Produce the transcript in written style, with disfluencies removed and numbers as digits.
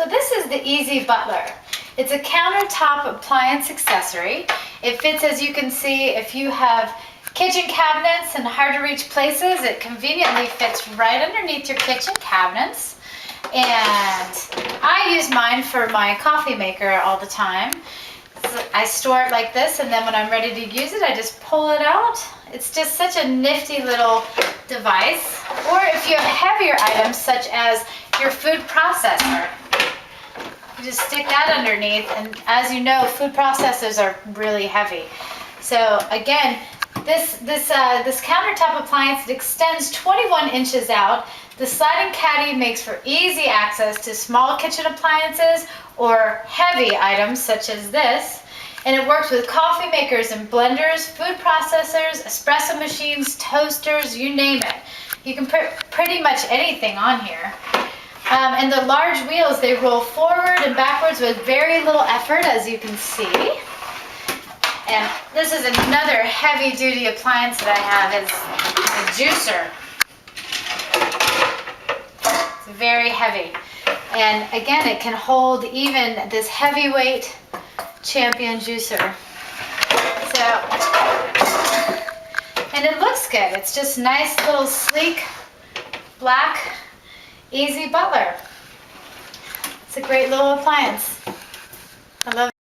So this is the Easy Butler. It's a countertop appliance accessory. It fits, as you can see, if you have kitchen cabinets in hard to reach places, it conveniently fits right underneath your kitchen cabinets. And I use mine for my coffee maker all the time. So I store it like this, and then when I'm ready to use it, I just pull it out. It's just such a nifty little device. Or if you have heavier items such as your food processor, you just stick that underneath, and as you know, food processors are really heavy. So again, this countertop appliance, it extends 21 inches out. The sliding caddy makes for easy access to small kitchen appliances or heavy items such as this. And it works with coffee makers and blenders, food processors, espresso machines, toasters, you name it. You can put pretty much anything on here. And the large wheels, they roll forward and backwards with very little effort, as you can see. And this is another heavy duty appliance that I have, is a juicer. It's very heavy. And again, it can hold even this heavyweight Champion juicer. So, and it looks good. It's just nice little sleek, black, Easy Butler. It's a great little appliance. I love it.